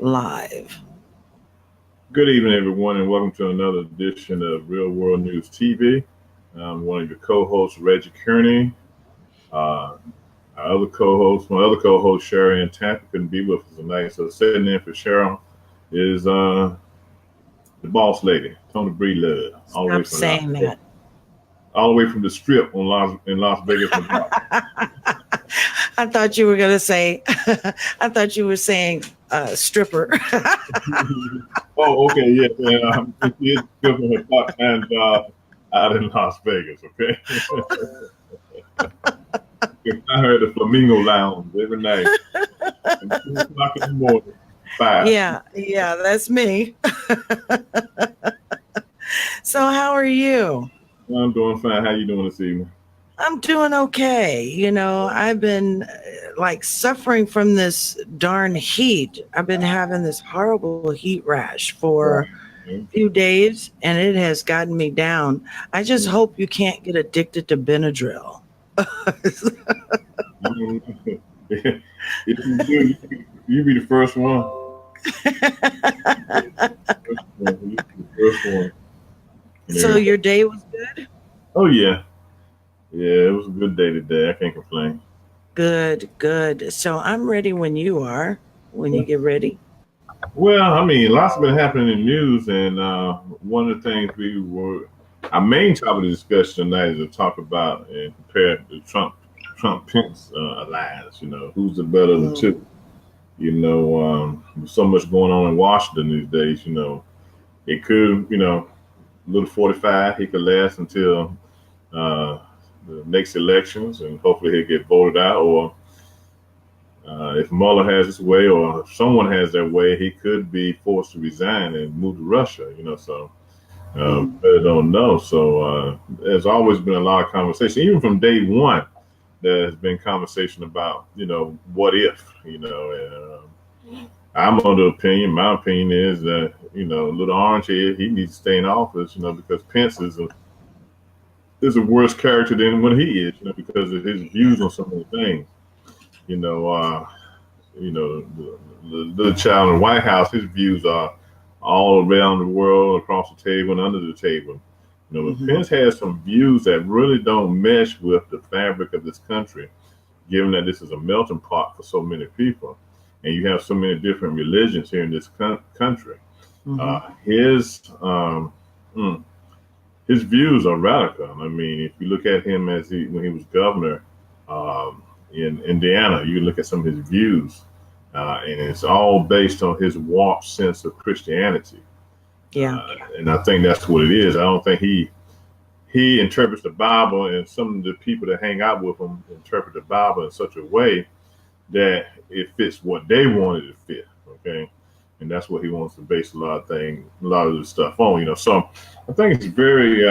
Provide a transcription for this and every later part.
live. Good evening, everyone, and welcome to another edition of Real World News TV. I'm one of your co-hosts, Reggie Kearney. My other co-host, Sherry and Tappy, couldn't be with us tonight, so sitting in for Cheryl is the boss lady, Toni Breedlove, all the way from saying that. All the way from the Strip in Las Vegas. I thought you were going to say, I thought you were saying stripper. Oh, okay, yeah. She is still from her part-time job out in Las Vegas, okay? I heard the Flamingo Lounge every night. 2 o'clock in the morning, 5. Yeah, that's me. So how are you? Well, I'm doing fine. How you doing this evening? I'm doing okay. You know, I've been suffering from this darn heat. I've been having this horrible heat rash for a few days, and it has gotten me down. I just hope you can't get addicted to Benadryl. If you do, you be the first one. First one. So your day was good? Oh, yeah. Yeah, it was a good day today. I can't complain. Good. So I'm ready when you are, when you get ready. Well, I mean, lots has been happening in the news, and one of the things our main topic of discussion tonight is to talk about and compare the Trump-Pence alliance. You know, who's the better of the two? You know, there's so much going on in Washington these days. You know, it could, little 45, he could last until the next elections, and hopefully he'll get voted out. Or if Mueller has his way, or if someone has their way, he could be forced to resign and move to Russia. So I don't know. So there's always been a lot of conversation, even from day one. There has been conversation about, what if, I'm of the opinion, my opinion is that, little orange head, he needs to stay in office, because Pence is a worse character than what he is, because of his views on some of the things. The little child in the White House, his views are all around the world, across the table and under the table. Pence has some views that really don't mesh with the fabric of this country, given that this is a melting pot for so many people, and you have so many different religions here in this country. His views are radical. I mean, if you look at him when he was governor in Indiana, you look at some of his views, and it's all based on his warped sense of Christianity. And I think that's what it is. I don't think he interprets the Bible, and some of the people that hang out with him interpret the Bible in such a way that it fits what they wanted to fit. Okay. And that's what he wants to base a lot of this stuff on, So I think it's very,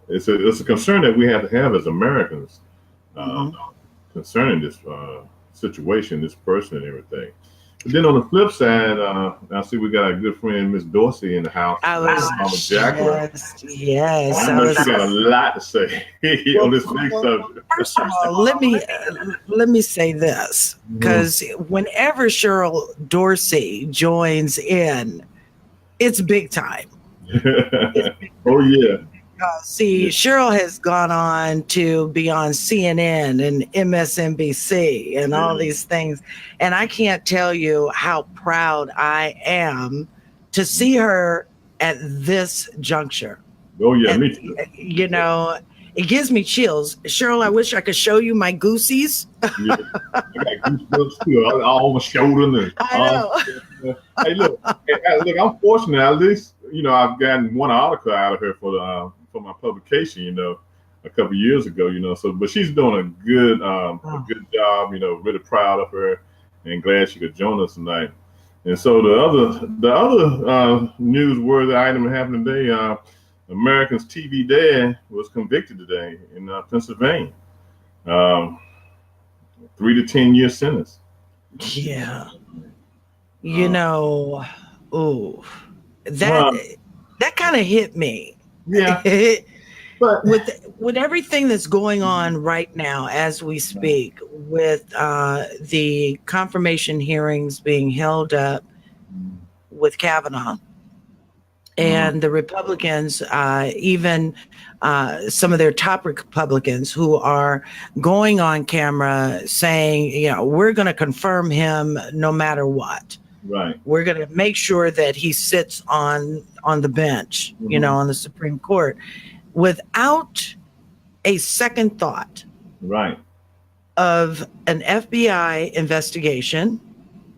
it's a concern that we have to have as Americans concerning this situation, this person, and everything. But then on the flip side, I see we got a good friend, Miss Dorsey, in the house. Yes. I know she got a lot to say on this next subject. First of all, let me say this, because whenever Cheryl Dorsey joins in, it's big time. Oh yeah. See, Cheryl has gone on to be on CNN and MSNBC and all these things. And I can't tell you how proud I am to see her at this juncture. Oh, yeah, me too. It gives me chills. Cheryl, I wish I could show you my goosies. Yeah. I got goosebumps too, all my shoulder. I know. Hey, look, I'm fortunate. At least, I've gotten one article out of her for my publication, a couple years ago, So, but she's doing a good job. Really proud of her, and glad she could join us tonight. And so the other newsworthy item that happened today, American's TV dad was convicted today in Pennsylvania. 3 to 10 year sentence. Yeah. That kind of hit me. Yeah. But with everything that's going on right now as we speak, with the confirmation hearings being held up with Kavanaugh, and the Republicans, even some of their top Republicans who are going on camera saying, we're going to confirm him no matter what. right, We're going to make sure that he sits on the bench, on the Supreme Court, without a second thought right, of an FBI investigation,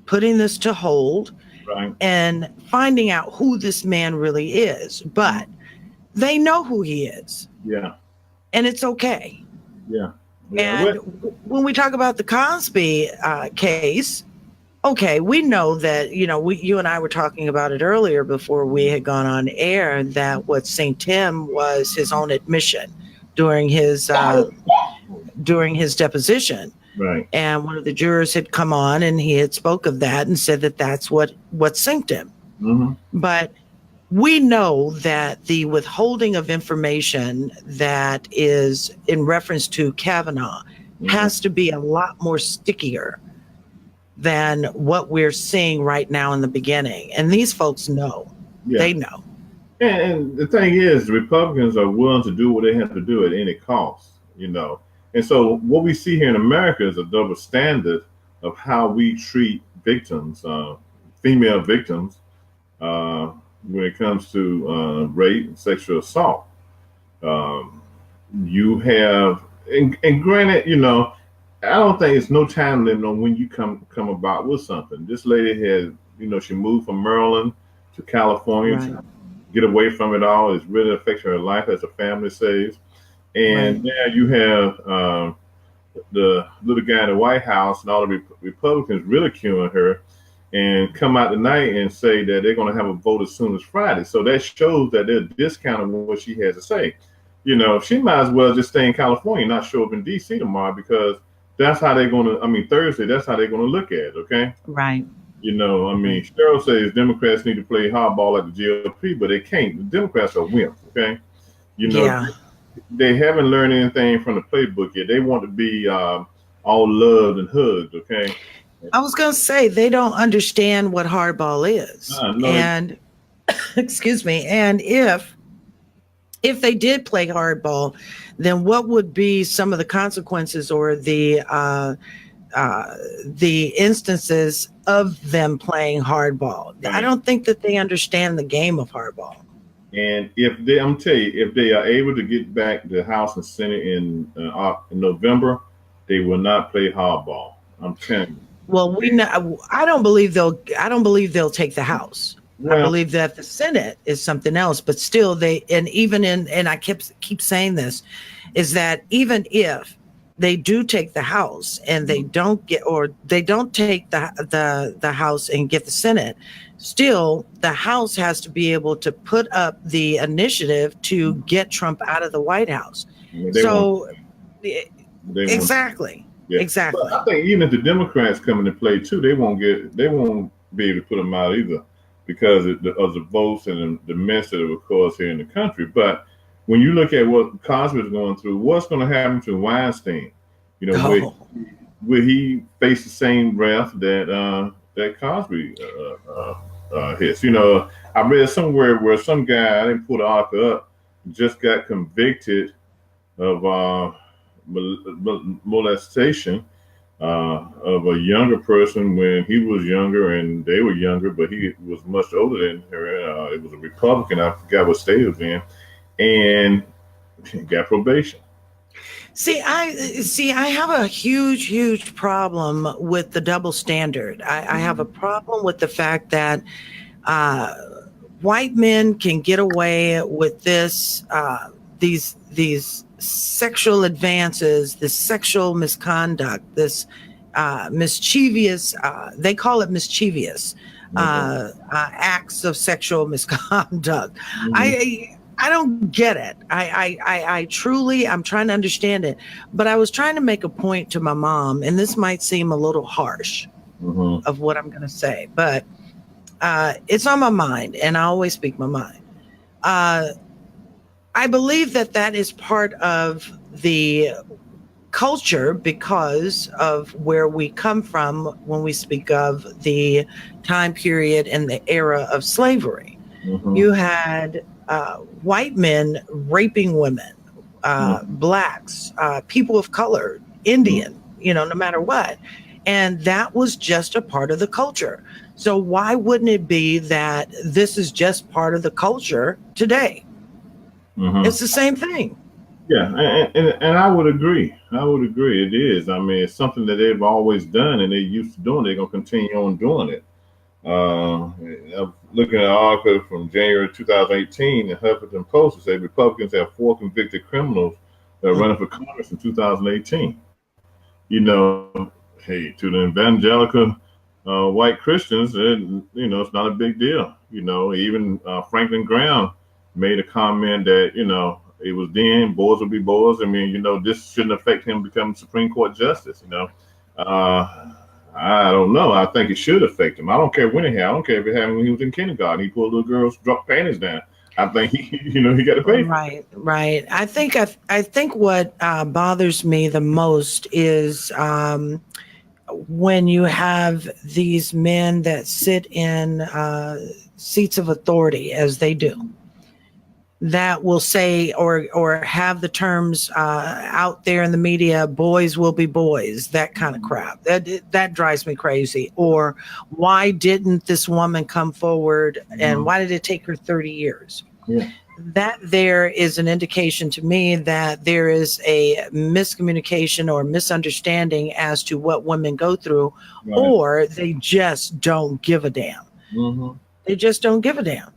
putting this to hold, right, and finding out who this man really is. But they know who he is. yeah, And it's okay. yeah. And when we talk about the Cosby case, okay, we know that, you and I were talking about it earlier before we had gone on air, that what St. Tim was his own admission during his deposition. Right. And one of the jurors had come on and he had spoke of that and said that that's what synced him. But we know that the withholding of information that is in reference to Kavanaugh has to be a lot more stickier than what we're seeing right now in the beginning. And these folks know. Yeah. They know. And the thing is, the Republicans are willing to do what they have to do at any cost, And so what we see here in America is a double standard of how we treat victims, female victims, when it comes to rape and sexual assault. You have, and granted, I don't think it's no time limit on when you come about with something. This lady had, she moved from Maryland to California to get away from it all. It's really affecting her life, as a family says. And now you have the little guy in the White House and all the Republicans ridiculing her, and come out tonight and say that they're going to have a vote as soon as Friday. So that shows that they're discounting what she has to say. She might as well just stay in California, not show up in D.C. tomorrow, because that's how they're going to, Thursday, that's how they're going to look at it, okay? Right. Cheryl says Democrats need to play hardball like the GOP, but they can't. The Democrats are wimps, okay? They haven't learned anything from the playbook yet. They want to be all loved and hugged, okay? I was going to say, they don't understand what hardball is. No. And, excuse me, and if they did play hardball, then what would be some of the consequences or the instances of them playing hardball? Right. I don't think that they understand the game of hardball. And if they are able to get back the House and Senate in November, they will not play hardball. I'm telling you. Well, I don't believe they'll take the House. Well, I believe that the Senate is something else, but still and I keep saying this, is that even if they do take the House and they don't take the House and get the Senate, still the House has Mm-hmm. to put up the initiative to get Trump out of the White House. Exactly. Yeah. Exactly. But I think even if the Democrats come into play too, they won't be able to put them out either, because of the votes and the mess that it would cause here in the country. But when you look at what Cosby is going through, what's going to happen to Weinstein? Will he face the same wrath that Cosby hits? I read somewhere where some guy, I didn't pull the article up, just got convicted of molestation of a younger person when he was younger and they were younger, but he was much older than her. It was a Republican, I forgot what state it was in, and got probation. See, I have a huge problem with the double standard. I have a problem with the fact that white men can get away with these sexual advances, this sexual misconduct, this mischievous, they call it mischievous, acts of sexual misconduct. Mm-hmm. I don't get it. I truly, I'm trying to understand it. But I was trying to make a point to my mom, and this might seem a little harsh of what I'm going to say, but it's on my mind, and I always speak my mind. I believe that that is part of the culture because of where we come from when we speak of the time period and the era of slavery. Mm-hmm. You had white men raping women, Mm-hmm. blacks, people of color, Indian, no matter what. And that was just a part of the culture. So why wouldn't it be that this is just part of the culture today? Mm-hmm. It's the same thing. Yeah, and I would agree. I would agree. It is. I mean, it's something that they've always done, and they're used to doing. They're gonna continue on doing it. I'm looking at an article from January 2018 in Huffington Post. It said Republicans have 4 convicted criminals that are running for Congress in 2018. You know, hey, to the evangelical white Christians, it's not a big deal. Even Franklin Graham made a comment that it was then boys will be boys. I mean, this shouldn't affect him becoming Supreme Court justice. I don't know. I think it should affect him. I don't care when it happened. I don't care if it happened when he was in kindergarten. He pulled little girls' drop panties down. I think he got to pay for it. Right, right. I think what bothers me the most is when you have these men that sit in seats of authority, as they do, that will say or have the terms out there in the media, boys will be boys, that kind of crap. That drives me crazy. Or why didn't this woman come forward, and Mhm. why did it take her 30 years? Yeah. That there is an indication to me that there is a miscommunication or misunderstanding as to what women go through, Right. or they just don't give a damn. Hmm. They just don't give a damn.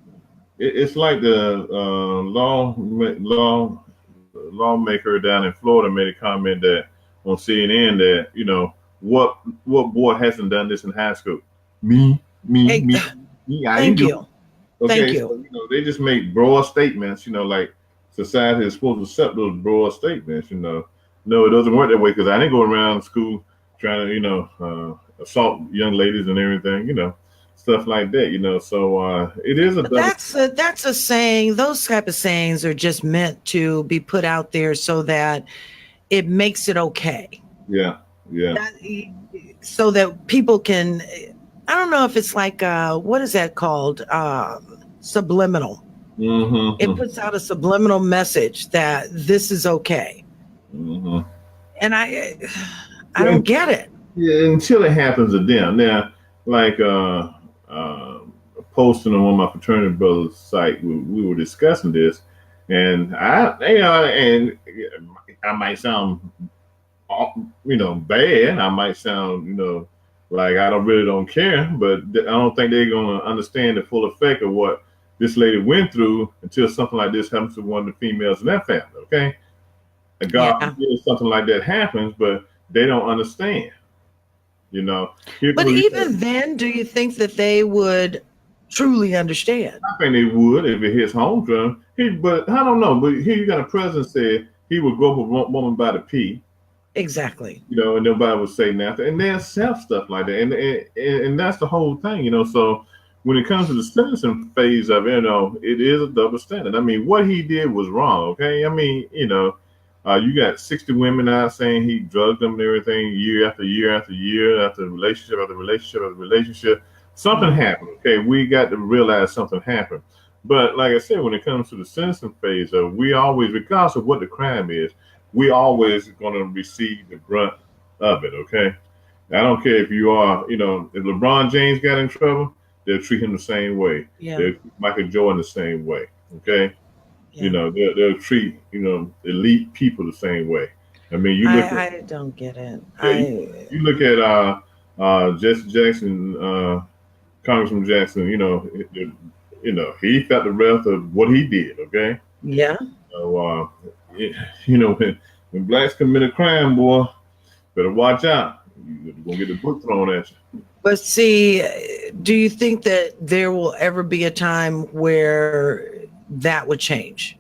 It's like the lawmaker down in Florida made a comment that on CNN that what boy hasn't done this in high school? Me, me, Hey, me, me. I ain't thank do it. you. Thank Okay, so you. they just make broad statements. Like society is supposed to accept those broad statements. No, it doesn't work that way because I didn't go around school trying to assault young ladies and everything. Stuff like that. So it is a But double. that's a saying. Those type of sayings are just meant to be put out there so that it makes it okay. Yeah, yeah. That, so that people can. I don't know if it's like what is that called? Subliminal. It Mm-hmm. puts out a subliminal message that this is okay, Mm-hmm. and I Well, don't get it. yeah, until it happens to them. Now, like uh, posting on one of my fraternity brothers' site, we were discussing this, and and I might sound, bad. I might sound, like I don't really don't care, but I don't think they're gonna understand the full effect of what this lady went through until something like this happens to one of the females in that family. Okay, and God Yeah, forbid something like that happens, but they don't understand. You know, Here's but what he even said. then, do you think that they would truly understand? I think they would if it hits home to him. But I don't know. But here you got a president said he would go for a woman by the P. Exactly. And nobody would say nothing. And they accept stuff like that, and that's the whole thing. So when it comes to the sentencing phase of it, it is a double standard. I mean, what he did was wrong. Okay, I mean, you got 60 women out saying he drugged them and everything, year after year after year, after relationship after relationship after relationship. Something Mhm. happened. Okay, we got to realize something happened. But like I said, when it comes to the sentencing phase, we always, regardless of what the crime is, we always going to receive the brunt of it. Okay, I don't care if you are, if LeBron James got in trouble, they'll treat him the same way. Yeah, They'll treat Michael Jordan the same way. Okay, yeah. they'll treat elite people the same way. I mean, you look at I don't get it. yeah, you look at Jesse Jackson, Congressman Jackson. He felt the wrath of what he did. Okay, Yeah. so when blacks commit a crime, boy, better watch out. You're gonna get the book thrown at you. But see, do you think that there will ever be a time where that would change?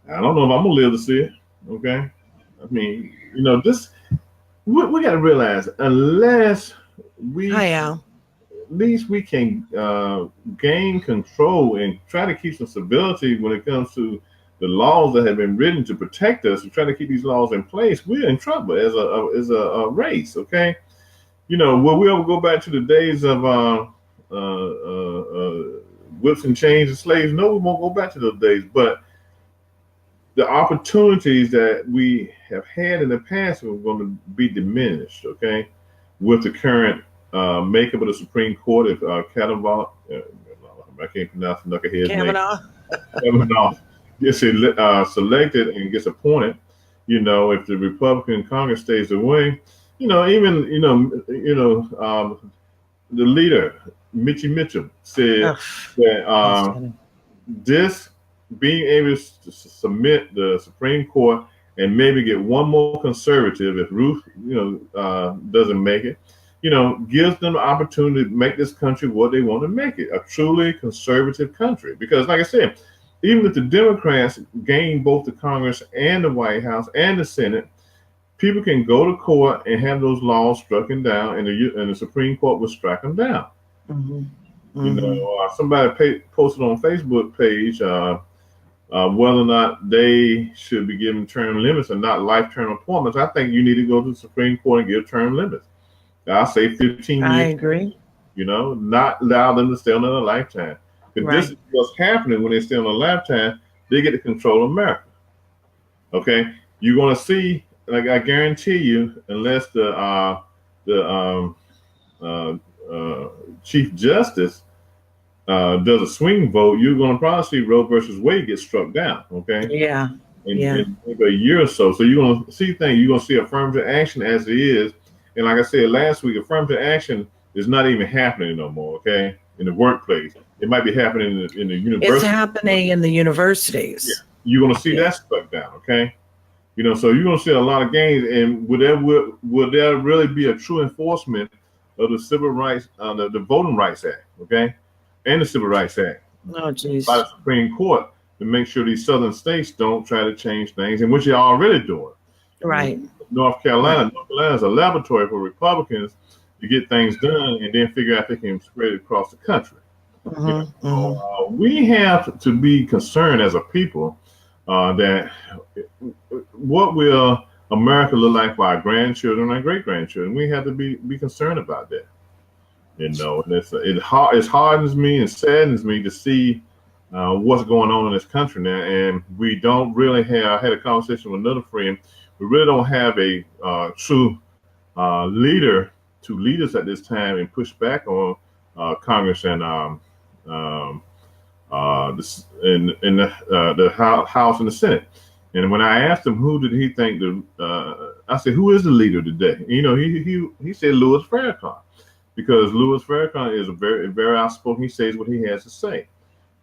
I don't know if I'm gonna live to see it. Okay, I mean, this we got to realize unless we Hi, Al. at least we can gain control and try to keep some stability when it comes to the laws that have been written to protect us, to try to keep these laws in place, we're in trouble as a race. Okay, will we ever go back to the days of whips and chains and slaves? No, we won't go back to those days. But the opportunities that we have had in the past are going to be diminished. Okay, with the current makeup of the Supreme Court, if Kavanaugh, I can't pronounce the knucklehead's name. Kavanaugh gets selected and gets appointed. If the Republican Congress stays away, the leader Mitchie Mitchell said that this being able to submit the Supreme Court and maybe get one more conservative if Ruth, doesn't make it, gives them the opportunity to make this country what they want to make it, a truly conservative country. Because like I said, even if the Democrats gain both the Congress and the White House and the Senate, people can go to court and have those laws struck down, and the Supreme Court will strike them down. Somebody posted on Facebook page whether or not they should be given term limits and not life-term appointments. I think you need to go to the Supreme Court and give term limits. I say 15 years. I agree. Not allow them to stay on a lifetime. Because this is what's happening when they stay on a lifetime. They get to control America. Okay, you're going to see. Like I guarantee you, unless the Chief Justice does a swing vote, you're going to probably see Roe versus Wade get struck down. Okay. Yeah. In maybe a year or so. So you're going to see things. You're going to see affirmative action as it is. And like I said last week, affirmative action is not even happening no more. Okay. In the workplace, it might be happening in the university. It's happening in the universities. Yeah. You're going to see that struck down. Okay. So you're going to see a lot of gains, and would there really be a true enforcement of the Civil Rights, the Voting Rights Act, okay, and the Civil Rights Act by the Supreme Court to make sure these southern states don't try to change things, and which they're already doing. Right. North Carolina is a laboratory for Republicans to get things done and then figure out if they can spread it across the country. We have to be concerned as a people that what will America look like for our grandchildren and great-grandchildren. We have to be concerned about that. And it hardens me and saddens me to see what's going on in this country now. And we don't really have. I had a conversation with another friend. We really don't have a true leader to lead us at this time and push back on Congress and the House and the Senate. And when I asked him who did he think I said, who is the leader today? He said Louis Farrakhan, because Louis Farrakhan is a very, very outspoken. He says what he has to say.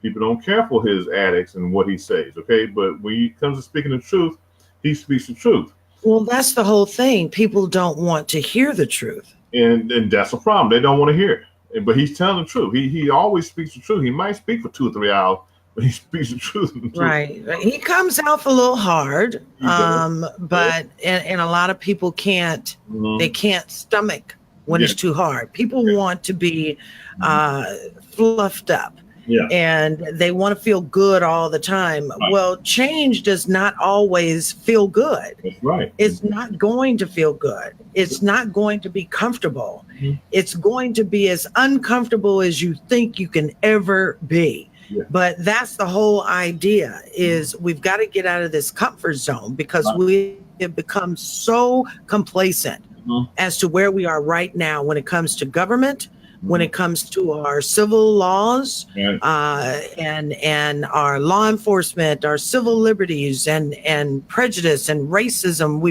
People don't care for his antics and what he says, okay? But when he comes to speaking the truth, he speaks the truth. Well, that's the whole thing. People don't want to hear the truth. And that's a problem. They don't want to hear it. But he's telling the truth. He always speaks the truth. He might speak for 2 or 3 hours, but he speaks the truth. Right. He comes out a little hard, but and a lot of people can't. They can't stomach when it's too hard. People want to be fluffed up. Yeah. And they want to feel good all the time. Right. Well, change does not always feel good. That's right. It's not going to feel good. It's not going to be comfortable. It's going to be as uncomfortable as you think you can ever be. Yeah. But that's the whole idea, is we've got to get out of this comfort zone, because we have become so complacent as to where we are right now when it comes to government, when it comes to our civil laws, and our law enforcement, our civil liberties, and prejudice and racism.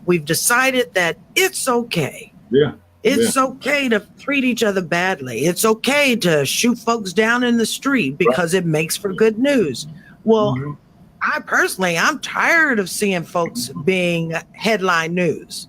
We've decided that it's okay. Yeah. It's okay to treat each other badly. It's okay to shoot folks down in the street because it makes for good news. Well, I'm tired of seeing folks being headline news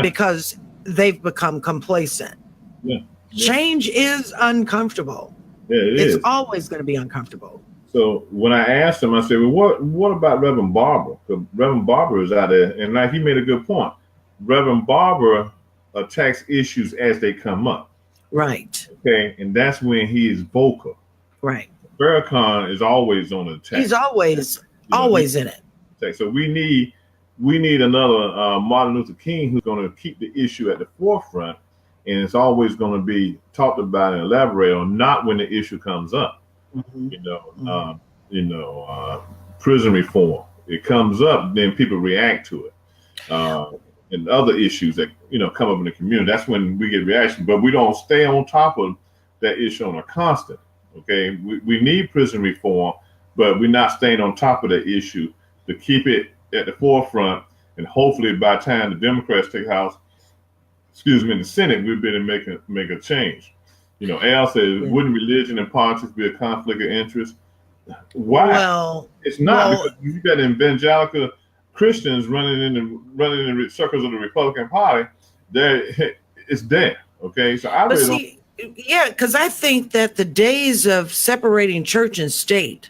because they've become complacent. Yeah. Change is uncomfortable. Yeah, it's always going to be uncomfortable. So when I asked him, I said, well, what about Reverend Barber? Because Reverend Barber is out there, and like he made a good point. Reverend Barber attacks issues as they come up. Right. Okay, and that's when he is vocal. Right. Farrakhan is always on the attack. He's always You know, Always in it. so we need another Martin Luther King who's going to keep the issue at the forefront, and it's always going to be talked about and elaborated on, not when the issue comes up. Mm-hmm. You know, Mm-hmm. Prison reform. It comes up, then people react to it. And other issues that come up in the community. That's when we get reaction, but we don't stay on top of that issue on a constant. Okay, we need prison reform, but we're not staying on top of that issue to keep it at the forefront. And hopefully, by the time the Democrats take House, in the Senate, we've been to make a change. Al says, wouldn't religion and politics be a conflict of interest? Why? Well, it's not, because you got evangelical Christians running in the circles of the Republican Party. It's there. Okay, so I really yeah, because I think that the days of separating church and state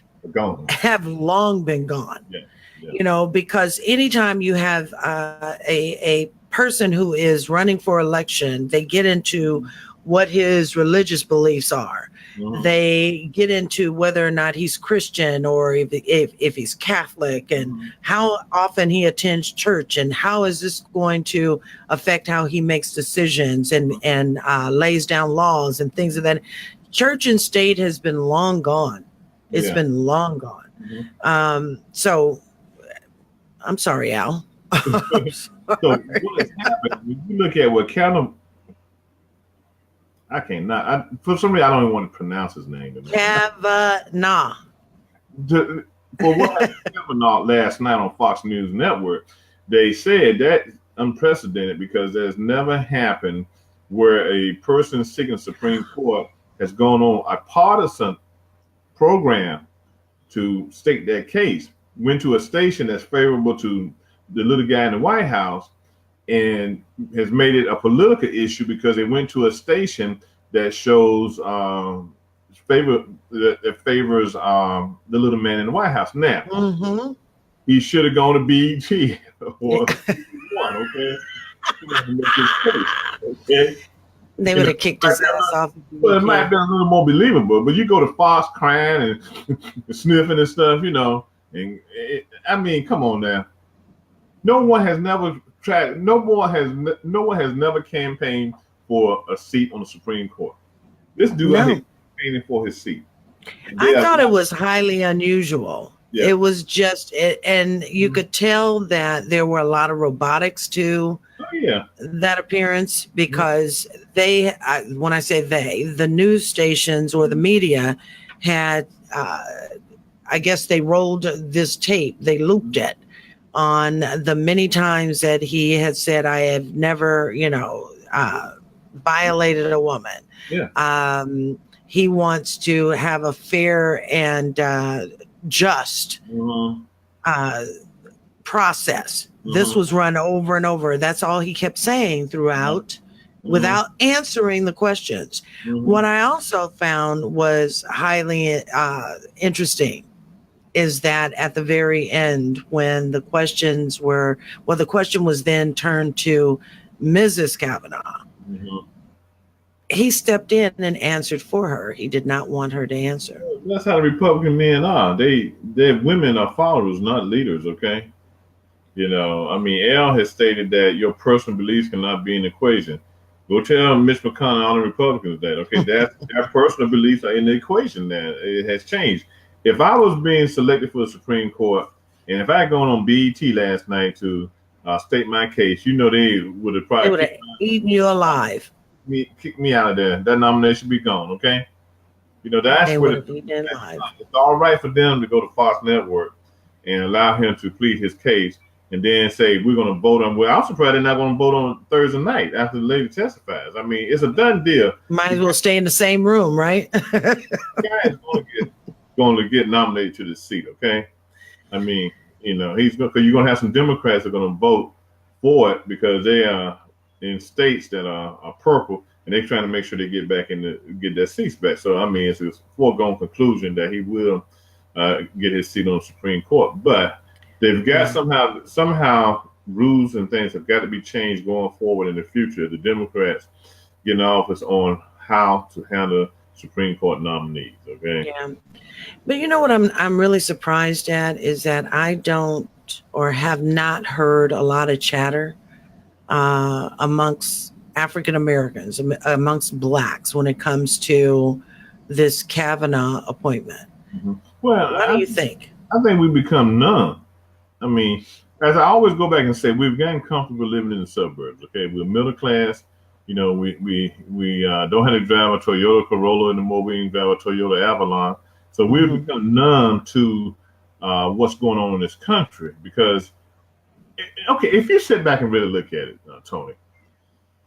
have long been gone. Yeah. Because anytime you have a person who is running for election, they get into what his religious beliefs are. Mm-hmm. They get into whether or not he's Christian or if he's Catholic, and how often he attends church, and how is this going to affect how he makes decisions and lays down laws and things of that. Church and state has been long gone. It's been long gone. Mm-hmm. So I'm sorry, Al. So what has happened, when you look at what for some reason I don't even want to pronounce his name. Kavanaugh. For what happened to Kavanaugh last night on Fox News Network, they said that's unprecedented because there's never happened where a person seeking the Supreme Court has gone on a partisan program to state their case, went to a station that's favorable to the little guy in the White House, and has made it a political issue because they went to a station that shows favors the little man in the White House. Now, he should have gone to BET or one. Okay. They would have kicked his ass off. Well, it might have been a little more believable, but you go to Fox crying and sniffing and stuff, and I mean, come on now. No one has never campaigned for a seat on the Supreme Court. This dude campaigning for his seat. I thought it was highly unusual. Yeah. It was just, and you could tell that there were a lot of robotics to that appearance, because when I say the news stations or the media had, I guess they rolled this tape, they looped it on the many times that he had said, I have never, violated a woman. Yeah. He wants to have a fair and just process. This was run over and over. That's all he kept saying throughout, without answering the questions. What I also found was highly interesting is that at the very end, when the question was then turned to Mrs. Kavanaugh, he stepped in and answered for her. He did not want her to answer. That's how the Republican men are. Their women are followers, not leaders, okay? I mean, Al has stated that your personal beliefs cannot be in the equation. Go tell Mitch McConnell and all the Republicans that, okay, their personal beliefs are in the equation now. It has changed. If I was being selected for the Supreme Court, and if I had gone on BET last night to state my case, they would have probably eaten you alive. Kick me out of there. That nomination be gone, okay? That's where it's all right for them to go to Fox Network and allow him to plead his case and then say, we're going to vote on, well, I'm surprised they're not going to vote on Thursday night after the lady testifies. I mean, it's a done deal. Might as well stay in the same room, right? The guy is going to get nominated to the seat, okay? I mean, because you're going to have some Democrats that are going to vote for it because they are in states that are purple, and they're trying to make sure they get back get their seats back. So, I mean, it's a foregone conclusion that he will get his seat on the Supreme Court. But they've got somehow rules and things have got to be changed going forward in the future. The Democrats get in office on how to handle Supreme Court nominees. Okay. Yeah. But you know what I'm really surprised at is that I don't or have not heard a lot of chatter amongst African Americans, amongst blacks when it comes to this Kavanaugh appointment. Mm-hmm. Well, What do you think? I think we become numb. I mean, as I always go back and say, we've gotten comfortable living in the suburbs. Okay, we're middle class. You know, we don't have to drive a Toyota Corolla anymore. We can drive a Toyota Avalon. So we've become numb to what's going on in this country. Because, okay, if you sit back and really look at it, Toni,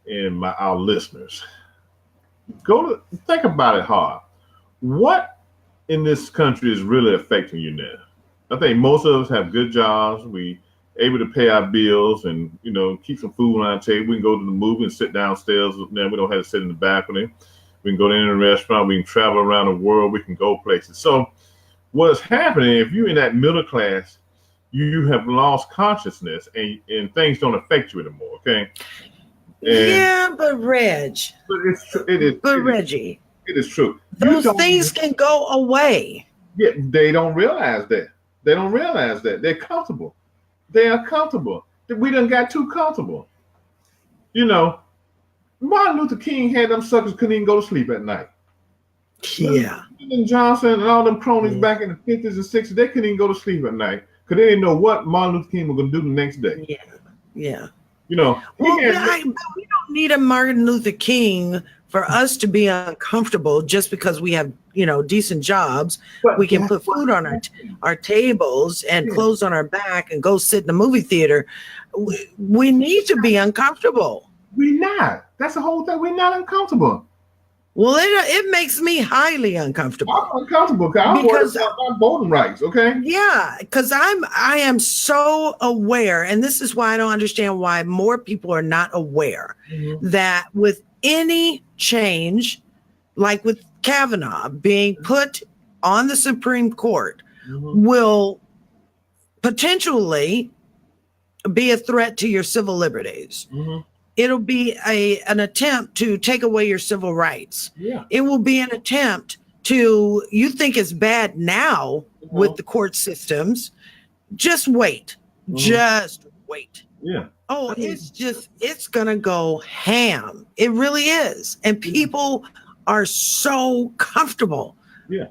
and our listeners, think about it hard. What in this country is really affecting you now? I think most of us have good jobs. We able to pay our bills and, you know, keep some food on our table. We can go to the movie and sit downstairs. Now we don't have to sit in the balcony. We can go to any restaurant. We can travel around the world. We can go places. So what's happening, if you're in that middle class, you have lost consciousness and things don't affect you anymore, okay? Yeah, but Reggie. It is true. Those things can go away. Yeah, they don't realize that. They don't realize that. They're comfortable. They are comfortable. We done got too comfortable. You know, Martin Luther King had them suckers couldn't even go to sleep at night. Yeah. And Johnson and all them cronies back in the 50s and 60s, they couldn't even go to sleep at night because they didn't know what Martin Luther King was going to do the next day. Yeah. Yeah. You know, well, we don't need a Martin Luther King for us to be uncomfortable just because we have, you know, decent jobs. But we can put food on our tables and clothes on our back and go sit in the movie theater. We need to be uncomfortable. We're not. That's the whole thing. We're not uncomfortable. Well, it makes me highly uncomfortable. I'm uncomfortable because I'm my voting rights. Okay. Yeah, because I am so aware, and this is why I don't understand why more people are not aware that with any change, like with Kavanaugh being put on the Supreme Court, will potentially be a threat to your civil liberties. It'll be an attempt to take away your civil rights. Yeah. It will be an attempt to, you think it's bad now with the court systems. Just wait. Just wait. Yeah. Oh, it's going to go ham. It really is. And people are so comfortable. Yeah.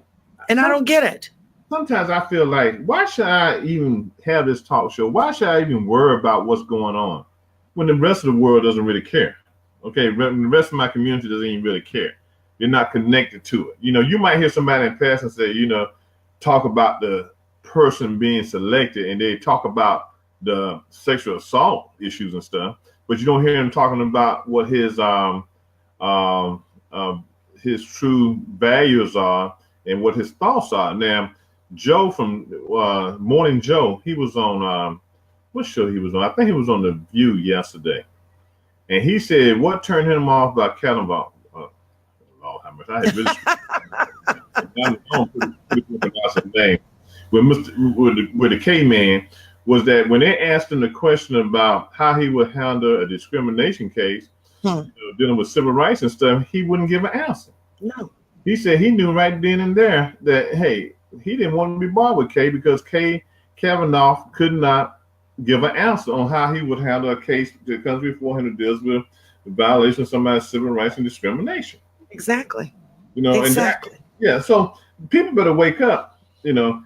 And I don't get it. Sometimes I feel like, why should I even have this talk show? Why should I even worry about what's going on when the rest of the world doesn't really care? Okay, the rest of my community doesn't even really care. You're not connected to it. You know, you might hear somebody in passing say, you know, talk about the person being selected, and they talk about the sexual assault issues and stuff, but you don't hear him talking about what his true values are and what his thoughts are. Now, Joe from Morning Joe, he was on what show he was on? I think he was on The View yesterday, and he said what turned him off about Kavanaugh. Lord, how much I had really with the K man was that when they asked him the question about how he would handle a discrimination case, you know, dealing with civil rights and stuff, he wouldn't give an answer. No. He said he knew right then and there that, hey, he didn't want to be bothered with Kay because Kavanaugh could not give an answer on how he would handle a case that comes before him that deals with the violation of somebody's civil rights and discrimination. Exactly. You know, exactly. So people better wake up. You know,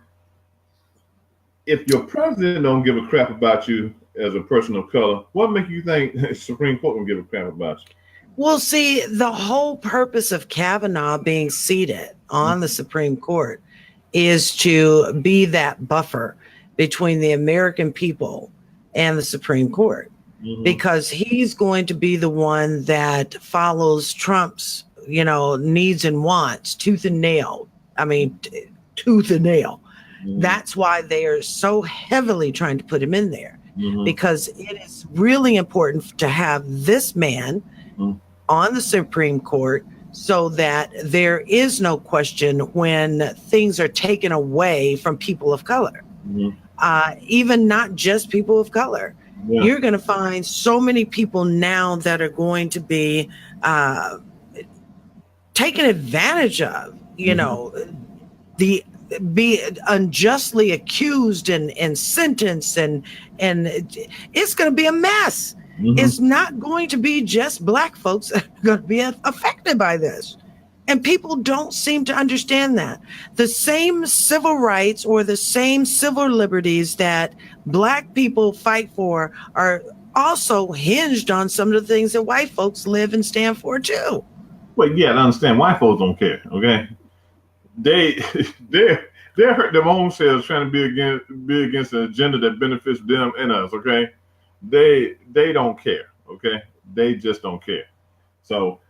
if your president don't give a crap about you as a person of color, what makes you think the Supreme Court will give a crap about you? Well, see, the whole purpose of Kavanaugh being seated on the Supreme Court is to be that buffer between the American people and the Supreme Court, because he's going to be the one that follows Trump's, you know, needs and wants tooth and nail. I mean, tooth and nail. That's why they are so heavily trying to put him in there, because it is really important to have this man on the Supreme Court so that there is no question when things are taken away from people of color, even not just people of color. Yeah. You're going to find so many people now that are going to be taken advantage of, you know, the be unjustly accused and sentenced, and it's going to be a mess. It's not going to be just black folks that are going to be affected by this. And people don't seem to understand that. The same civil rights or the same civil liberties that black people fight for are also hinged on some of the things that white folks live and stand for too. Well, yeah, I understand. White folks don't care. Okay, they they hurt their own selves trying to be against an agenda that benefits them and us. Okay, they don't care. Okay, they just don't care. So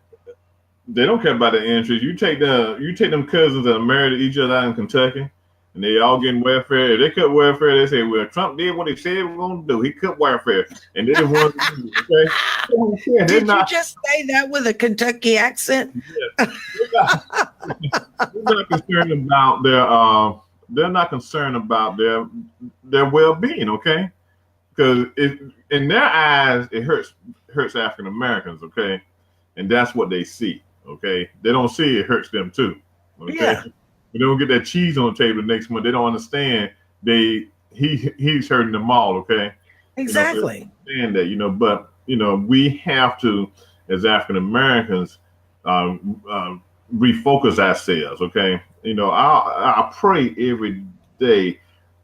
they don't care about the interests. You take them cousins that are married to each other out in Kentucky, and they all getting welfare. If they cut welfare, they say, "Well, Trump did what he said he was going to do. He cut welfare, and they didn't want to do it." Okay, they don't care. Did you just say that with a Kentucky accent? Yeah. They're not concerned about their. They're not concerned about their well-being. Okay, because in their eyes it hurts African Americans. Okay, and that's what they see. Okay, they don't see it hurts them too. Okay, Yeah. they don't get that cheese on the table next month. They don't understand he's hurting them all. Okay, Exactly. Understand that, but we have to, as African Americans, refocus ourselves. Okay, I pray every day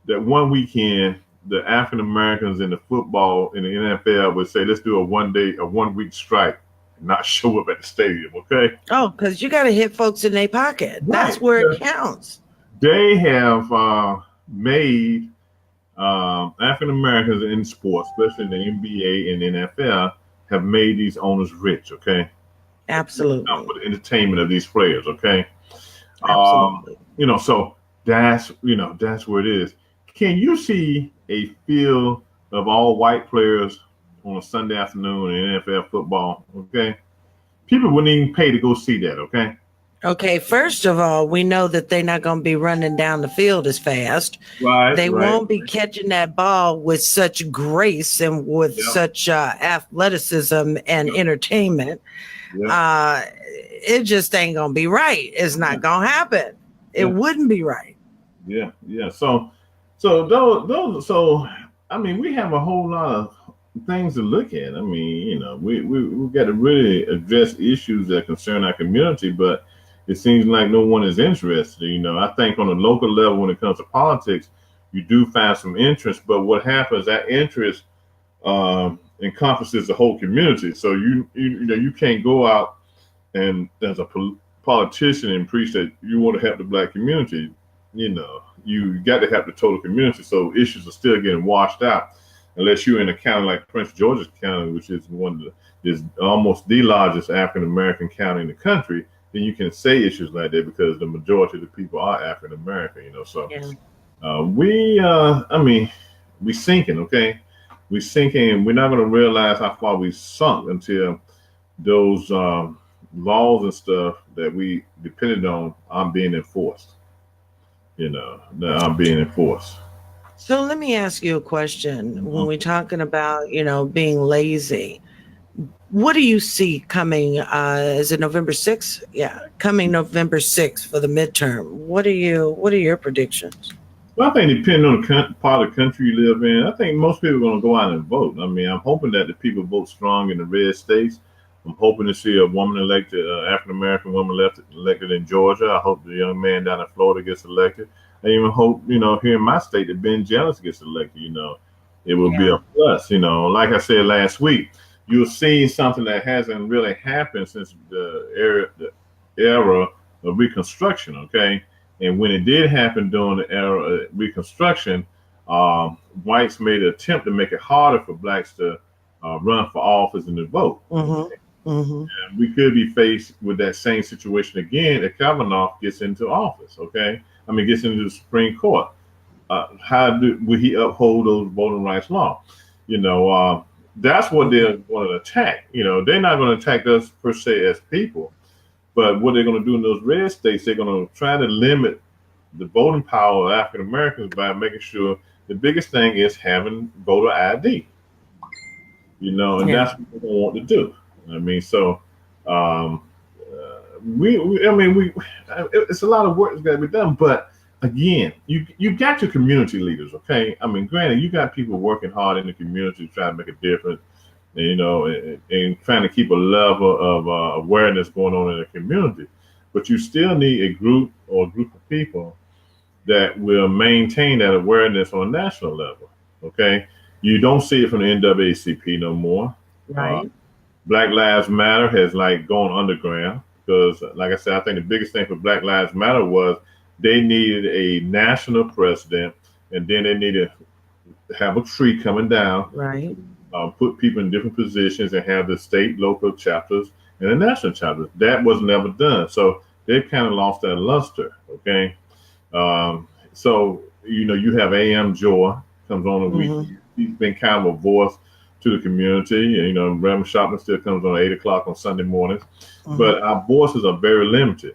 that one weekend the African Americans in the football in the NFL would say, let's do a 1 week strike. Not show up at the stadium, okay? Oh, because you got to hit folks in their pocket. Right. That's where it counts. They have made African Americans in sports, especially in the NBA and NFL, have made these owners rich, okay? Absolutely. For the entertainment of these players, okay? Absolutely. So that's where it is. Can you see a field of all white players on a Sunday afternoon in NFL football? Okay, people wouldn't even pay to go see that. Okay. Okay, first of all, we know that they're not going to be running down the field as fast. Right. They won't be catching that ball with such grace and with such athleticism and entertainment. It just ain't going to be right. It's not going to happen. It wouldn't be right. Yeah. So those. I mean, we have a whole lot of things to look at. I mean, we've got to really address issues that concern our community, but it seems like no one is interested. I think on a local level, when it comes to politics, you do find some interest, but what happens, that interest encompasses the whole community. So you can't go out and as a politician and preach that you want to help the black community. You got to help the total community. So issues are still getting washed out. Unless you're in a county like Prince George's County, which is is almost the largest African American county in the country, then you can say issues like that because the majority of the people are African American. So we sinking. Okay, we sinking, and we're not going to realize how far we sunk until those laws and stuff that we depended on aren't being enforced. That aren't being enforced. So let me ask you a question. When we're talking about, being lazy, what do you see coming? Is it November 6th? Yeah, coming November 6th for the midterm. What are your predictions? Well, I think depending on the part of the country you live in, I think most people are going to go out and vote. I mean, I'm hoping that the people vote strong in the red states. I'm hoping to see a woman elected, African American woman elected in Georgia. I hope the young man down in Florida gets elected. I even hope, here in my state that Ben Jealous gets elected. It will be a plus. Like I said last week, you'll see something that hasn't really happened since the era of Reconstruction. Okay, and when it did happen during the era of Reconstruction, whites made an attempt to make it harder for blacks to run for office and to vote. And we could be faced with that same situation again if Kavanaugh gets into office. Okay. Gets into the Supreme Court. Will he uphold those voting rights laws? That's what they're going to attack. They're not going to attack us per se as people, but what they're going to do in those red states, they're going to try to limit the voting power of African Americans by making sure the biggest thing is having voter ID. And that's what they want to do. it's a lot of work that's got to be done. But again, you got your community leaders, okay? I mean, granted, you got people working hard in the community trying to make a difference, and trying to keep a level of awareness going on in the community. But you still need a group of people that will maintain that awareness on a national level. Okay, you don't see it from the NAACP no more. Right. Black Lives Matter has like gone underground because, like I said, I think the biggest thing for Black Lives Matter was they needed a national president, and then they needed to have a tree coming down, Right. put people in different positions, and have the state, local chapters, and the national chapters. That was never done, so they kind of lost that luster. Okay, so you have AM Joy comes on a week. He's been kind of a voice to the community. Reverend Shopman still comes on 8 o'clock on Sunday mornings, but our voices are very limited.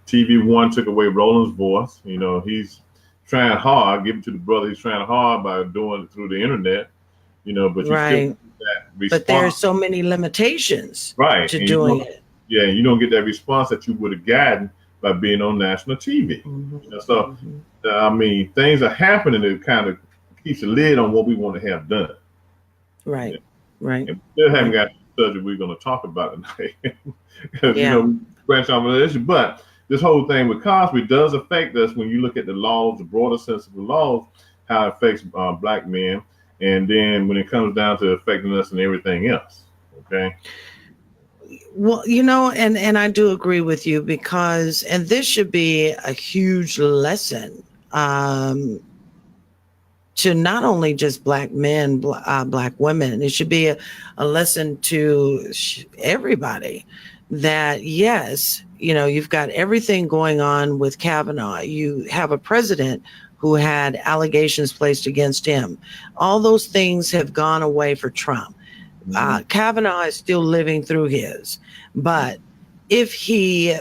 TV One took away Roland's voice. He's trying hard, give it to the brother. He's trying hard by doing it through the internet. But you right. still get that response. But there are so many limitations to and doing it. Yeah, you don't get that response that you would have gotten by being on national TV. So, I mean, things are happening that kind of keeps a lid on what we want to have done. Right, right. And we still haven't got the subject we're going to talk about tonight. Because, we branch off of the issue. But this whole thing with Cosby does affect us when you look at the laws, the broader sense of the laws, how it affects black men. And then when it comes down to affecting us and everything else. Okay. Well, and I do agree with you because, and this should be a huge lesson to not only just black men, black women. It should be a lesson to everybody that, yes, you've got everything going on with Kavanaugh. You have a president who had allegations placed against him. All those things have gone away for Trump. Kavanaugh is still living through his, but if he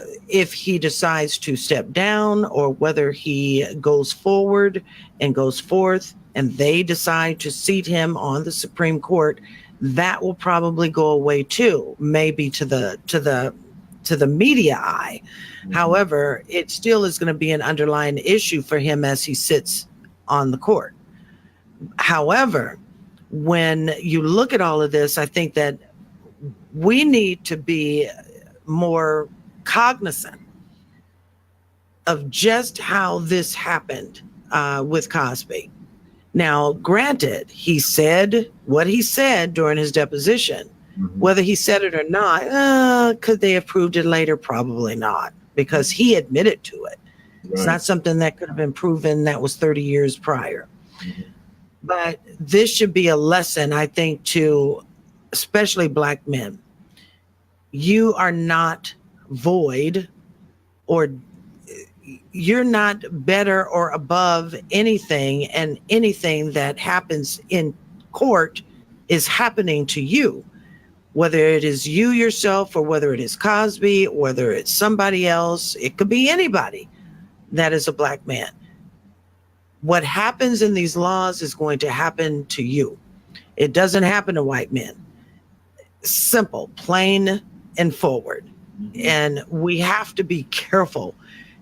decides to step down or whether he goes forward and goes forth and they decide to seat him on the Supreme Court, that will probably go away too, maybe to the media eye. However, it still is going to be an underlying issue for him as he sits on the court. However, when you look at all of this, I think that we need to be more cognizant of just how this happened with Cosby. Now, granted, he said what he said during his deposition. Whether he said it or not, could they have proved it later? Probably not, because he admitted to it. Right. It's not something that could have been proven that was 30 years prior. But this should be a lesson, I think, to especially black men. You are not void, or you're not better or above anything, and anything that happens in court is happening to you. Whether it is you yourself or whether it is Cosby, whether it's somebody else, it could be anybody that is a black man. What happens in these laws is going to happen to you. It doesn't happen to white men. Simple, plain and forward. And we have to be careful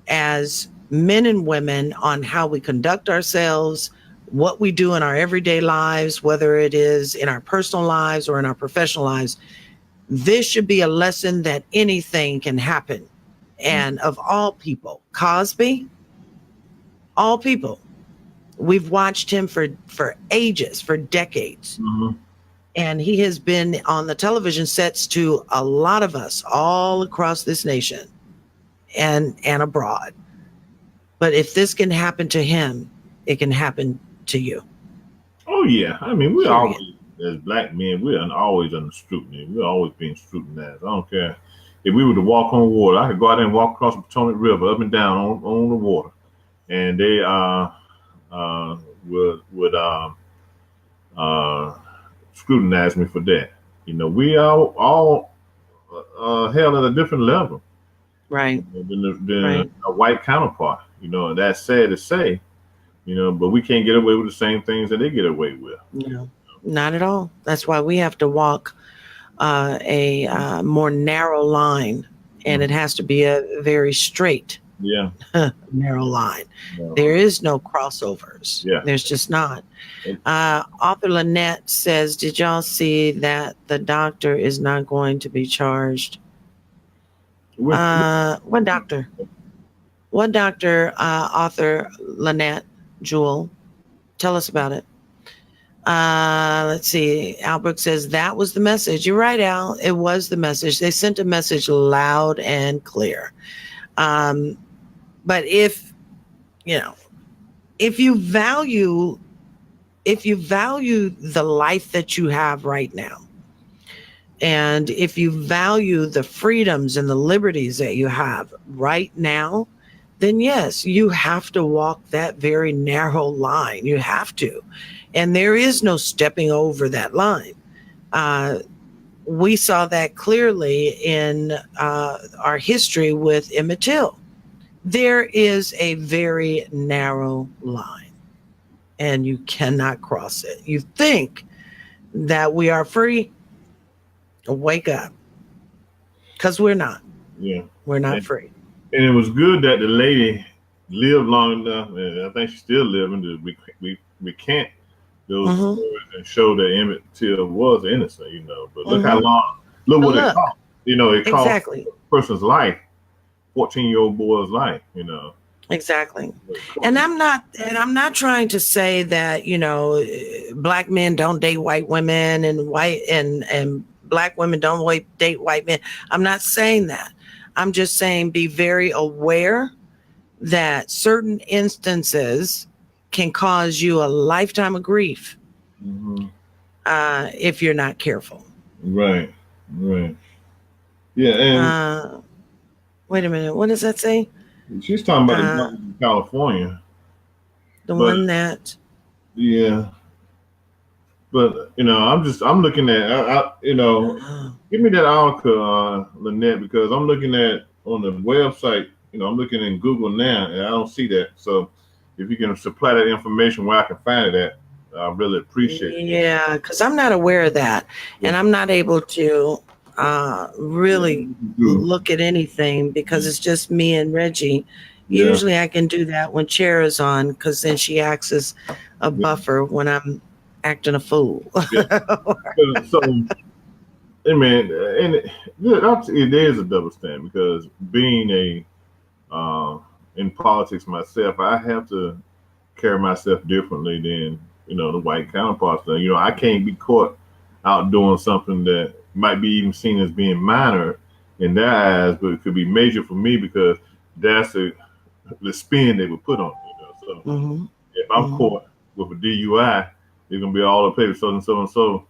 as men and women on how we conduct ourselves, what we do in our everyday lives, whether it is in our personal lives or in our professional lives. This should be a lesson that anything can happen. And of all people, Cosby, all people, we've watched him for ages, for decades. And he has been on the television sets to a lot of us all across this nation and abroad. But if this can happen to him, it can happen to you. Oh, yeah. I mean, we always, as black men, we're always under scrutiny. We're always being scrutinized. I don't care. If we were to walk on water, I could go out there and walk across the Potomac River up and down on the water. And they would scrutinize me for that. We are all held at a different level. Right. Than a white counterpart. And that's sad to say. But we can't get away with the same things that they get away with. No, not at all. That's why we have to walk a more narrow line and it has to be a very straight, narrow line. No. There is no crossovers. Yeah. There's just not. Author Lynette says, did y'all see that the doctor is not going to be charged? What doctor? What doctor, author Lynette Jewel? Tell us about it. Let's see. Albrook says that was the message. You're right, Al. It was the message. They sent a message loud and clear. But if you value the life that you have right now, and if you value the freedoms and the liberties that you have right now, then yes, you have to walk that very narrow line. You have to. And there is no stepping over that line. We saw that clearly in our history with Emmett Till. There is a very narrow line, and you cannot cross it. You think that we are free? Wake up. Because we're not. Yeah. We're not free. And it was good that the lady lived long enough, and I think she's still living, to recant those stories and show that Emmett Till was innocent, But look how long, look what it cost. It cost a person's life, 14-year-old boy's life, Exactly. And I'm not trying to say that, black men don't date white women and black women don't date white men. I'm not saying that. I'm just saying be very aware that certain instances can cause you a lifetime of grief if you're not careful. Right. Yeah. And wait a minute. What does that say? She's talking about the one in California. One that. Yeah. But I'm looking at give me that article, Lynette, because I'm looking at on the website. I'm looking in Google now, and I don't see that. So if you can supply that information where I can find it at, I really appreciate it. Yeah, because I'm not aware of that, and I'm not able to really look at anything because it's just me and Reggie. Yeah. Usually I can do that when Chair is on, because then she acts as a buffer when I'm acting a fool. So, hey man, and it is a double standard, because being in politics myself, I have to carry myself differently than the white counterparts. I can't be caught out doing something that might be even seen as being minor in their eyes, but it could be major for me, because that's the spin they would put on it. So if I'm caught with a DUI, it's gonna be all the papers, so and so and so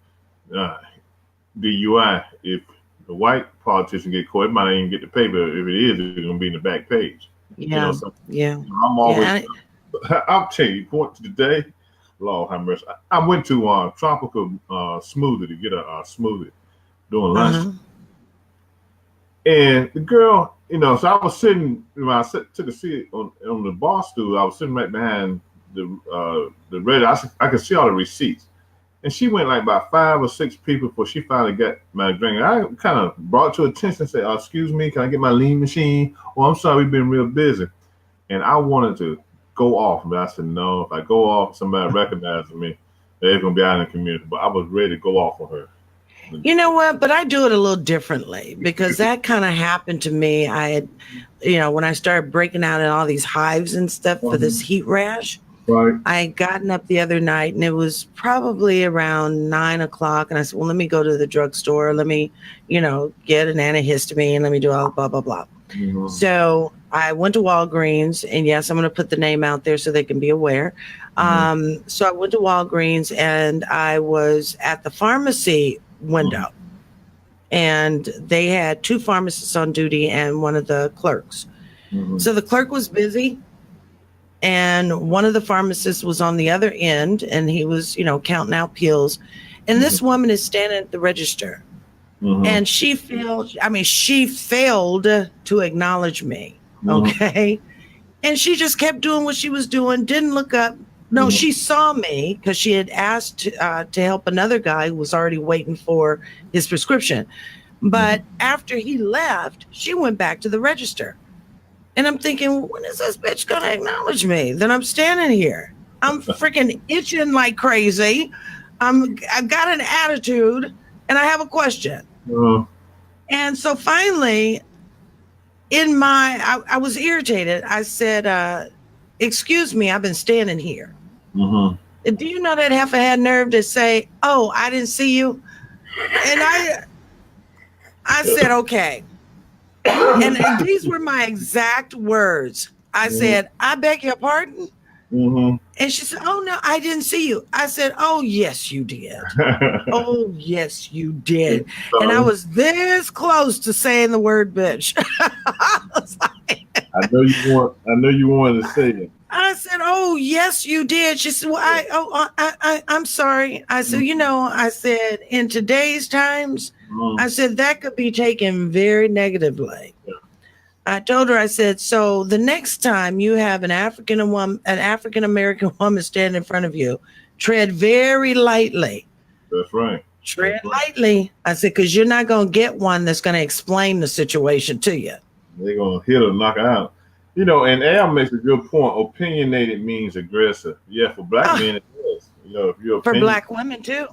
DUI. If the white politician get caught, it might not even get the paper. If it is, it's gonna be in the back page. I'm always. I'll tell you, point to the day. Lord have mercy. I went to Tropical Smoothie to get a smoothie during lunch, and the girl, so I was sitting. Took a seat on the bar stool. I was sitting right behind the register. I could see all the receipts. And she went like about 5 or 6 people before she finally got my drink. I kind of brought to attention and said, excuse me, can I get my lean machine? Oh, I'm sorry, we've been real busy. And I wanted to go off, but I said, no, if I go off, somebody recognizes me, they're going to be out in the community. But I was ready to go off on her. You know what? But I do it a little differently, because that kind of happened to me. I had, when I started breaking out in all these hives and stuff for this heat rash. Right. I had gotten up the other night, and it was probably around 9 o'clock. And I said, well, let me go to the drugstore. Let me, get an antihistamine. Let me do all blah, blah, blah. So I went to Walgreens, and yes, I'm going to put the name out there so they can be aware. So I went to Walgreens, and I was at the pharmacy window, and they had 2 pharmacists on duty and one of the clerks. So the clerk was busy, and one of the pharmacists was on the other end, and he was, counting out pills. And this woman is standing at the register, and she failed to acknowledge me. Okay. And she just kept doing what she was doing, didn't look up. No, she saw me because she had asked to help another guy who was already waiting for his prescription. But after he left, she went back to the register. And I'm thinking, when is this bitch going to acknowledge me that I'm standing here? I'm freaking itching like crazy. I've got an attitude and I have a question. And so finally, I was irritated. I said, excuse me, I've been standing here. Do you know that heifer had nerve to say, oh, I didn't see you? And I said, okay. And these were my exact words. I said, I beg your pardon? And she said, oh, no, I didn't see you. I said, oh, yes, you did. Oh, yes, you did. And I was this close to saying the word bitch. I know you wanted to say it. I said, oh, yes, you did. She said, well, I'm sorry. I said, I said, in today's times, I said, that could be taken very negatively. I told her, I said, so the next time you have an African American woman stand in front of you, tread very lightly. That's right. Tread lightly. I said, because you're not going to get one that's going to explain the situation to you. They're going to hit her, knock her out. And Al makes a good point. Opinionated means aggressive. Yeah, for black men, it does. If you're for black women too.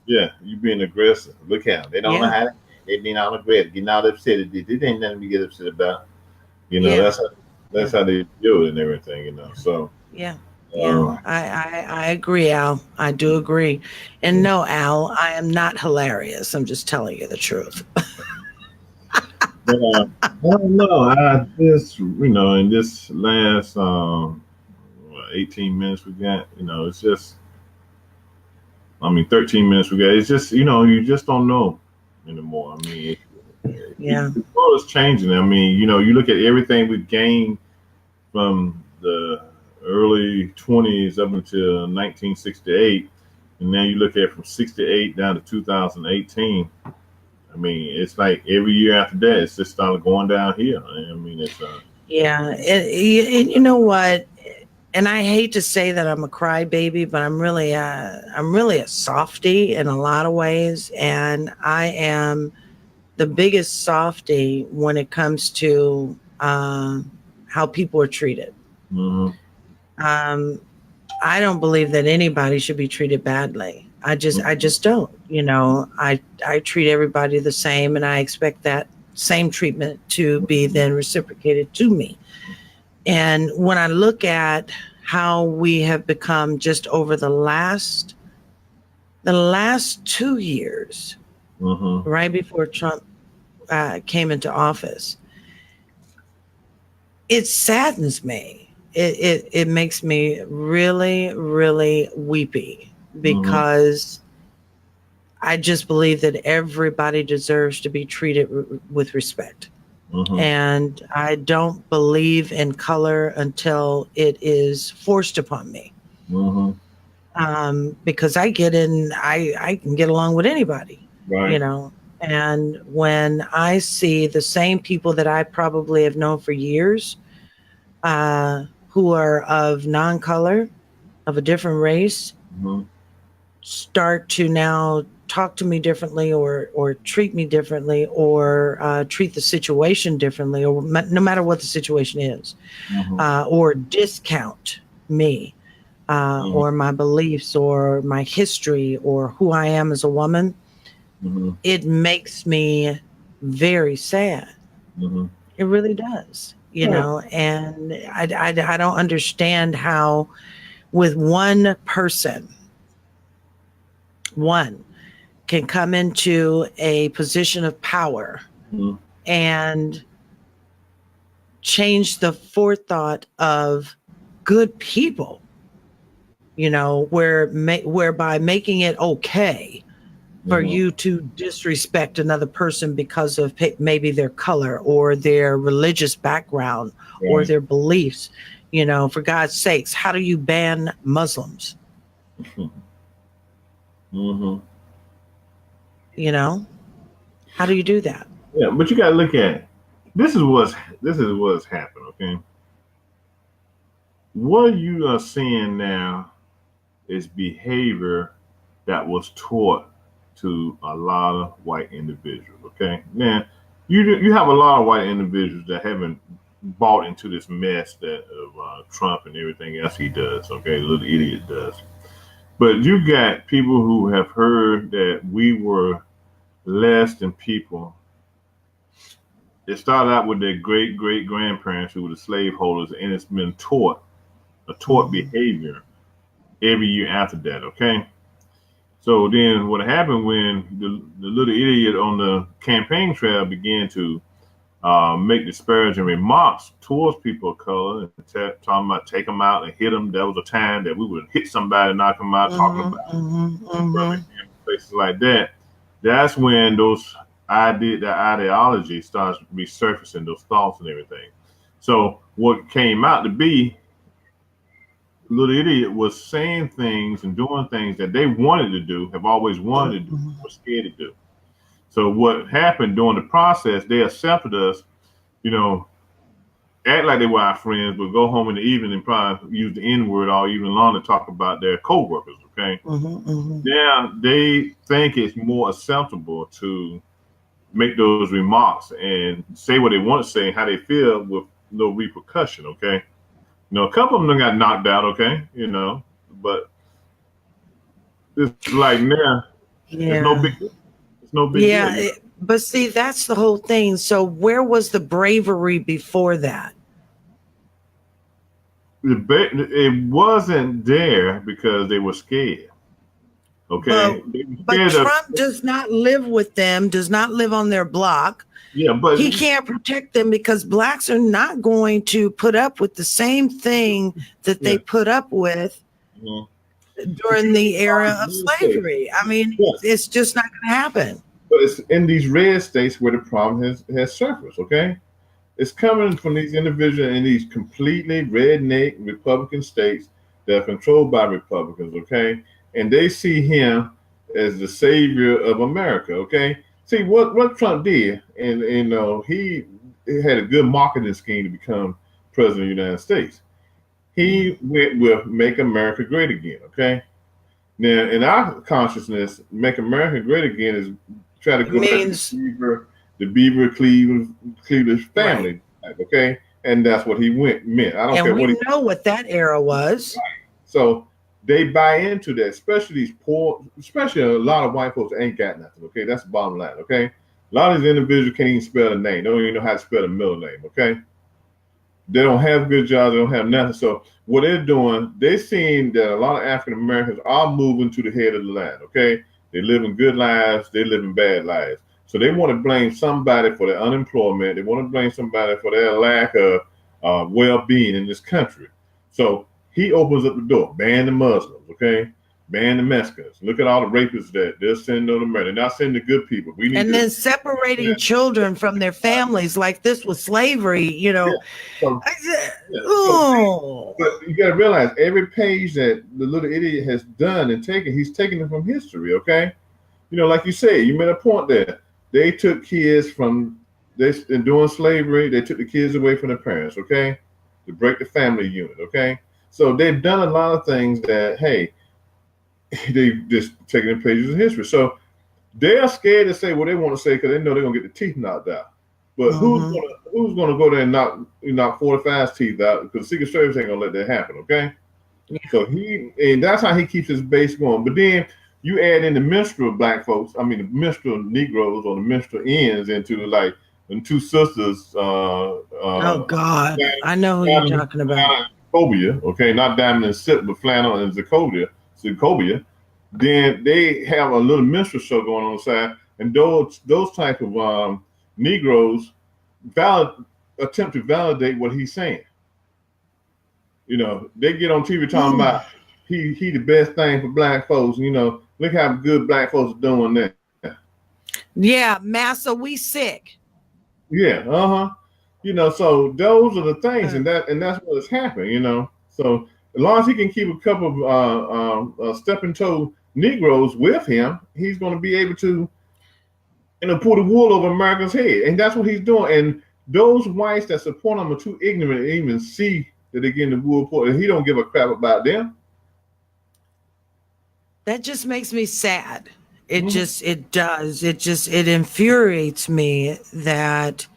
Yeah, you being aggressive. Look out. They don't know how to. They being all aggressive, getting all upset. This ain't nothing to get upset about. That's how they do it and everything. So I agree, Al. I do agree. And no, Al, I am not hilarious. I'm just telling you the truth. I don't know. I just in this last 18 minutes we got, it's just 13 minutes we got. It's just you just don't know anymore. I mean, the world is changing. I mean, you look at everything we've gained from the early 20s up until 1968, and now you look at from 68 down to 2018. I mean, it's like every year after that, it's just started going down here. I mean, it's you know what? And I hate to say that I'm a crybaby, but I'm really a softie in a lot of ways, and I am the biggest softie when it comes to how people are treated. I don't believe that anybody should be treated badly. I just don't. I treat everybody the same, and I expect that same treatment to be then reciprocated to me. And when I look at how we have become just over the last 2 years, right before Trump came into office, it saddens me. It makes me really, really weepy, because I just believe that everybody deserves to be treated with respect. And I don't believe in color until it is forced upon me. Because I can get along with anybody, right. And when I see the same people that I probably have known for years, who are of non-color, of a different race, start to now talk to me differently, or treat me differently, or treat the situation differently, or no matter what the situation is, or discount me, or my beliefs, or my history, or who I am as a woman, it makes me very sad. It really does, and I don't understand how with one person, one can come into a position of power and change the forethought of good people, whereby making it okay for you to disrespect another person because of maybe their color or their religious background or their beliefs. For God's sakes, how do you ban Muslims? How do you do that? Yeah, but you got to look at it. This is what's happened. Okay, what you are seeing now is behavior that was taught to a lot of white individuals. Okay, now you have a lot of white individuals that haven't bought into this mess that of Trump and everything else he does. Okay, the little idiot does. But you got people who have heard that we were less than people. It started out with their great great grandparents who were the slaveholders, and it's been taught behavior every year after that. Okay. So then what happened when the little idiot on the campaign trail began to make disparaging remarks towards people of color and talking about take them out and hit them. There was a time that we would hit somebody, knock them out, talking about places like that. That's when the ideology starts resurfacing, those thoughts and everything. So what came out to be, little idiot was saying things and doing things that they wanted to do, have always wanted to do, were scared to do. So what happened during the process, they accepted us, act like they were our friends, but go home in the evening and probably use the N-word all evening long to talk about their co-workers, okay? Now they think it's more acceptable to make those remarks and say what they want to say and how they feel with no repercussion, okay? A couple of them got knocked out, okay, but it's like now, it's no big deal. It's no big deal. But see, that's the whole thing. So where was the bravery before that? It wasn't there because they were scared. Okay. But Trump does not live with them, does not live on their block. Yeah, but he can't protect them because blacks are not going to put up with the same thing that they put up with during the era of slavery. I mean, it's just not going to happen. But it's in these red states where the problem has surfaced, okay? It's coming from these individuals in these completely redneck Republican states that are controlled by Republicans, okay? And they see him as the savior of America, okay? See, what Trump did, and he had a good marketing scheme to become president of the United States. He went with Make America Great Again, okay? Now, in our consciousness, Make America Great Again is try to go back to the Beaver Cleveland family, okay? And that's what he meant. I don't care what he know what that era was. Right. So they buy into that, especially these poor, especially a lot of white folks ain't got nothing, okay? That's the bottom line, okay? A lot of these individuals can't even spell a name. They don't even know how to spell a middle name, okay? They don't have good jobs. They don't have nothing. So what they're doing, they're seeing that a lot of African Americans are moving to the head of the line, okay? They live in good lives. They live in bad lives. So they want to blame somebody for their unemployment. They want to blame somebody for their lack of well-being in this country. So he opens up the door, ban the Muslims, okay? Ban the Mexicans. Look at all the rapists that they're sending on America. They're not sending the good people. We need then separating children from their families like this was slavery, but you got to realize every page that the little idiot has done and taken, he's taking it from history, okay? Like you said, you made a point there. They took kids from this and during slavery, they took the kids away from their parents, okay? To break the family unit, okay? So they've done a lot of things that, hey, they just taking the pages of history. So they're scared to say what they want to say because they know they're gonna get the teeth knocked out. But who's gonna go there and knock 45's teeth out? Because Secret Service ain't gonna let that happen, okay? Yeah. So and that's how he keeps his base going. But then you add in the minstrel black folks, the minstrel Negroes or the minstrel ends into like the two sisters. Oh God, I know who you're talking about. Zacobia, okay, not Diamond and Sip, but Flannel and Zacobia. Then they have a little minstrel show going on the side, and those type of Negroes attempt to validate what he's saying. They get on TV talking about he the best thing for black folks. Look how good black folks are doing that. Yeah, massa, we sick. Yeah, so those are the things, and that's what has happened. So as long as he can keep a couple of stepping toe Negroes with him, he's going to be able to, pull the wool over America's head, and that's what he's doing. And those whites that support him are too ignorant to even see that they're getting the wool pulled, and he don't give a crap about them. That just makes me sad. It just, it does. It infuriates me that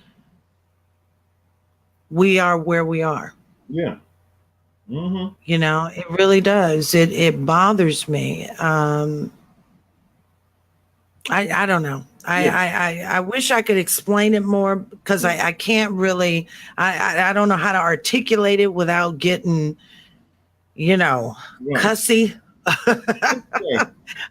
we are where we are. Yeah. You know, it really does. It bothers me. I don't know. I wish I could explain it more because I can't really, I don't know how to articulate it without getting, you know, cussy.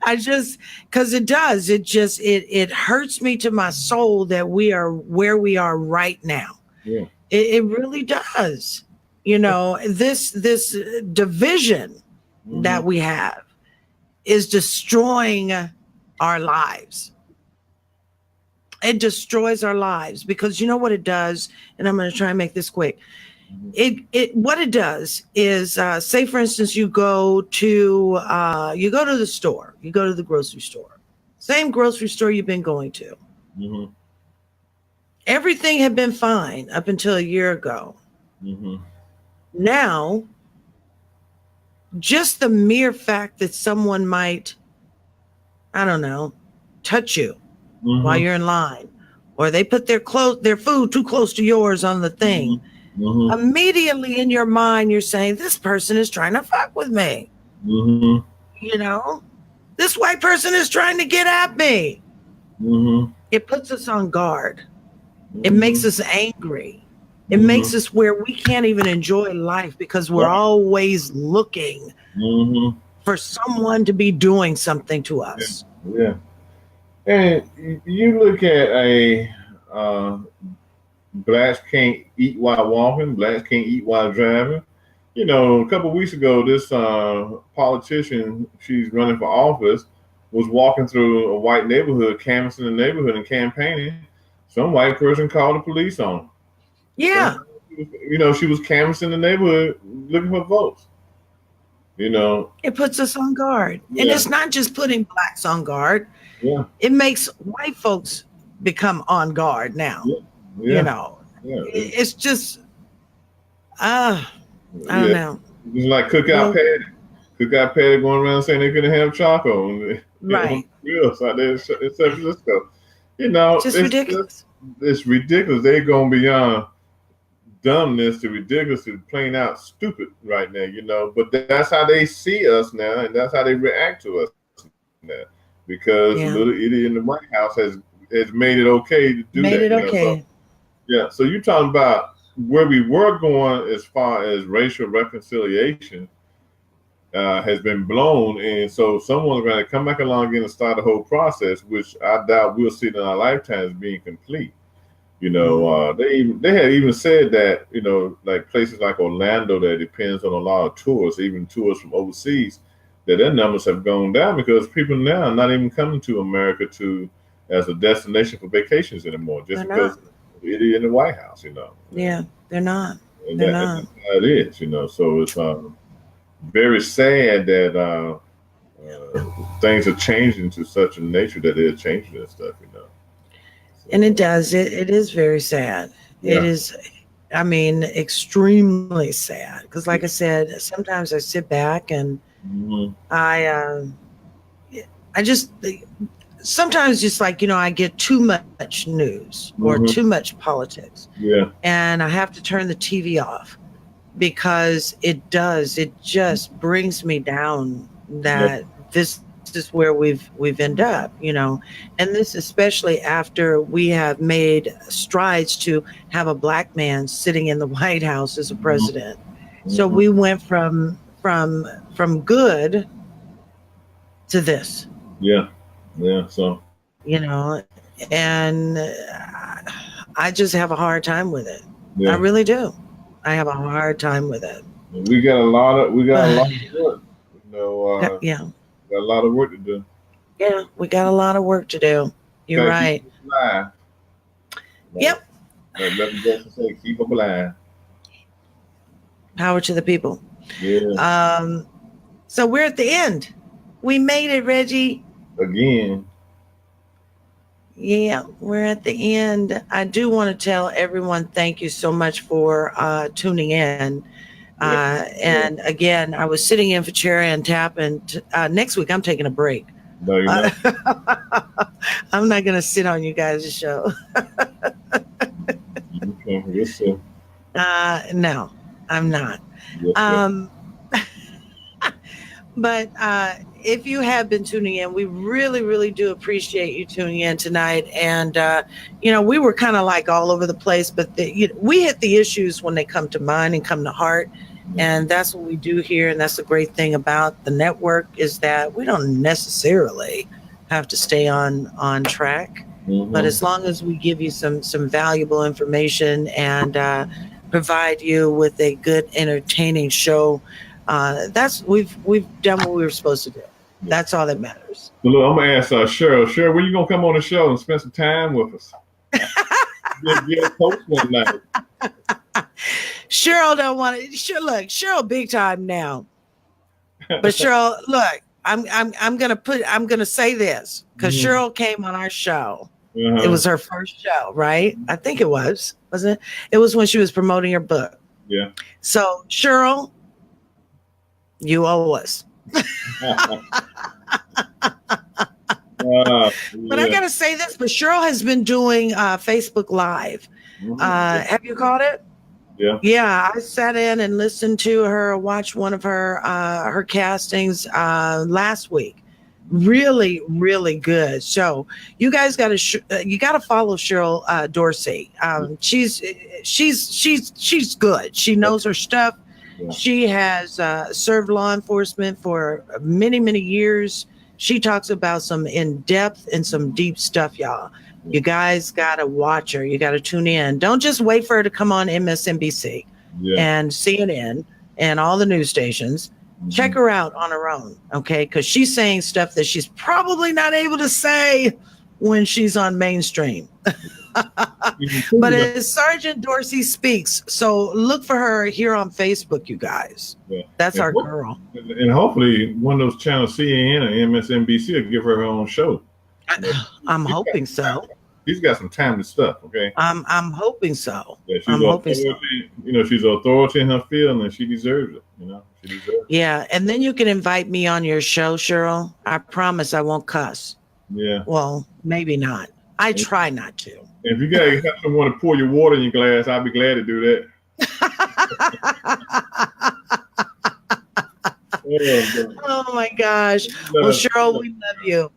I just, because it does, it hurts me to my soul that we are where we are right now. Yeah. It really does. You know, this division that we have is destroying our lives. It destroys our lives because you know what it does, and I'm going to try and make this quick. What it does is, say for instance, you go to the store, you go to the grocery store, same grocery store you've been going to. Everything had been fine up until a year ago. Now, just the mere fact that someone might, I don't know, touch you while you're in line, or they put their food too close to yours on the thing. Immediately in your mind, you're saying, this person is trying to fuck with me. You know, this white person is trying to get at me. It puts us on guard. It makes us angry. It makes us where we can't even enjoy life because we're always looking for someone to be doing something to us. Yeah. And you look at a blacks can't eat while walking, blacks can't eat while driving. You know, a couple of weeks ago, this politician, she's running for office, was walking through a white neighborhood, canvassing the neighborhood and campaigning. Some white person called the police on her. Yeah. You know, she was canvassing the neighborhood looking for votes. You know, it puts us on guard. And it's not just putting blacks on guard. It makes white folks become on guard now. You know, it's just, I don't know. It's like Cookout Patty going around saying they couldn't have charcoal. Right. Grills out there in San Francisco. You know, it's ridiculous. It's ridiculous. They're going beyond dumbness to ridiculous to plain out stupid right now, you know. But that's how they see us now, and that's how they react to us now. Because the little idiot in the White House has made it okay to do that. Made it okay. So you're talking about where we were going as far as racial reconciliation has been blown, and so someone's going to come back along again and start the whole process, which I doubt we'll see in our lifetimes being complete. You know, they had even said that, you know, like places like Orlando that depends on a lot of tourists, even tourists from overseas, that their numbers have gone down because people now are not even coming to America as a destination for vacations anymore, just because the idiot in the White House, you know. Yeah, they're not. And that's how it is, you know. So it's very sad that things are changing to such a nature that they're changing and stuff, you know. So, and it does. It is very sad. It is, I mean, extremely sad. Because like I said, sometimes I sit back and I just, sometimes just like, you know, I get too much news or too much politics. And I have to turn the TV off. Because it just brings me down that this is where we've ended up, you know, and this especially after we have made strides to have a black man sitting in the White House as a president. So we went from good to this. So, you know, and I just have a hard time with it. I really do. I have a hard time with it. We got a lot of work. You know, got a lot of work to do. Yeah, we got a lot of work to do. You're right. Yep. Let me just say, keep them alive. Power to the people. So we're at the end. We made it, Reggie. Again. Yeah, we're at the end. I do want to tell everyone thank you so much for tuning in. And again, I was sitting in for Cherry and Tap, and next week I'm taking a break. No, you're not. I'm not going to sit on you guys' show. Okay. Yes, sir. No, I'm not. Yes, sir. Um, but if you have been tuning in, we really, really do appreciate you tuning in tonight. And, we were kind of like all over the place, but we hit the issues when they come to mind and come to heart. And that's what we do here. And that's the great thing about the network is that we don't necessarily have to stay on track. Mm-hmm. But as long as we give you some valuable information and provide you with a good, entertaining show, we've done what we were supposed to do. That's all that matters. So look, I'm gonna ask Cheryl. Cheryl, when you gonna come on the show and spend some time with us? Get a coach one night. Cheryl don't want to. Look, Cheryl big time now. But Cheryl, look, I'm gonna say this because Cheryl came on our show. It was her first show, right? I think it was, wasn't it? It was when she was promoting her book. Yeah. So Cheryl, you owe us. But I gotta say this, but Cheryl has been doing Facebook Live. Have you caught it? Yeah. Yeah, I sat in and listened to her, watched one of her castings last week. Really, really good. So you guys got to follow Cheryl Dorsey. She's good. She knows her stuff. Yeah. She has served law enforcement for many, many years. She talks about some in-depth and some deep stuff, y'all. You guys got to watch her. You got to tune in. Don't just wait for her to come on MSNBC and CNN and all the news stations. Check her out on her own, okay? Because she's saying stuff that she's probably not able to say when she's on mainstream. But as Sergeant Dorsey speaks, so look for her here on Facebook, you guys. Yeah. That's our girl. And hopefully one of those channels, CNN or MSNBC, will give her own show. I'm hoping so. She's got some timeless stuff, okay? I'm hoping so. Yeah, she's an authority in her field, and she deserves it. She deserves it. Yeah, and then you can invite me on your show, Cheryl. I promise I won't cuss. Yeah. Well, maybe not. I try not to. If you got someone to pour your water in your glass, I'll be glad to do that. Oh my gosh. Well, Cheryl, we love you.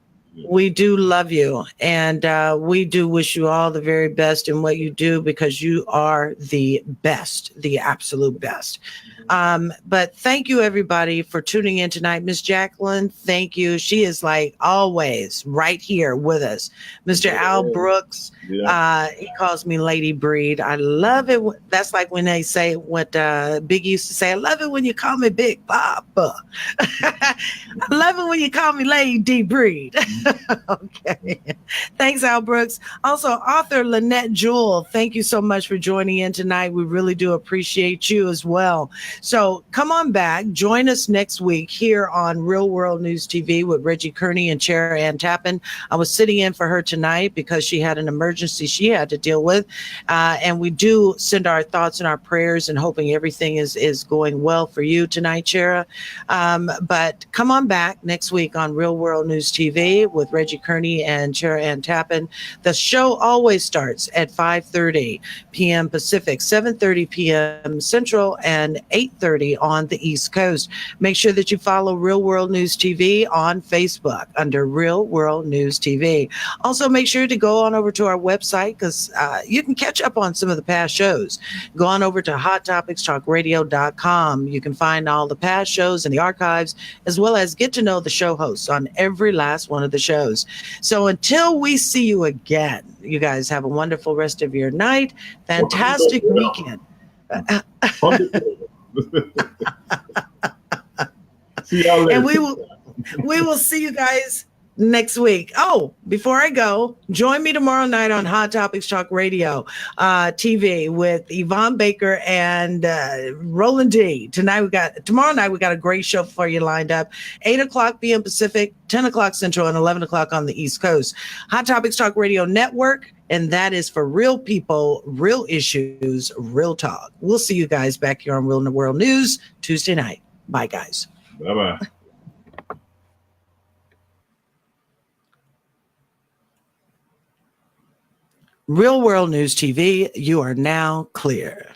We do love you. And we do wish you all the very best in what you do because you are the best, the absolute best. But thank you, everybody, for tuning in tonight. Miss Jacqueline, thank you. She is like always right here with us. Mr. Al Brooks, he calls me Lady Breed. I love it. That's like when they say what Big used to say. I love it when you call me Big Papa. I love it when you call me Lady Breed. Okay. Thanks, Al Brooks. Also, author Lynette Jewell, thank you so much for joining in tonight. We really do appreciate you as well. So come on back. Join us next week here on Real World News TV with Reggie Kearney and Chair Ann Tappan. I was sitting in for her tonight because she had an emergency she had to deal with. And we do send our thoughts and our prayers and hoping everything is going well for you tonight, Chera. But come on back next week on Real World News TV with Reggie Kearney and Chair Ann Tappan. The show always starts at 5:30 p.m. Pacific, 7:30 p.m. Central, and 8:30 on the East Coast. Make sure that you follow Real World News TV on Facebook under Real World News TV. Also, make sure to go on over to our website because you can catch up on some of the past shows. Go on over to hottopicstalkradio.com. You can find all the past shows and the archives, as well as get to know the show hosts on every last one of the shows. So until we see you again, you guys have a wonderful rest of your night. Fantastic weekend. See y'all later. And we will see you guys next week. Oh, before I go, join me tomorrow night on Hot Topics Talk Radio TV with Yvonne Baker and Roland D. Tomorrow night we got a great show for you lined up. 8:00 p.m. Pacific, 10 o'clock Central, and 11 o'clock on the East Coast. Hot Topics Talk Radio Network, and that is for real people, real issues, real talk. We'll see you guys back here on Real World News Tuesday night. Bye, guys. Bye-bye. Real World News TV, you are now clear.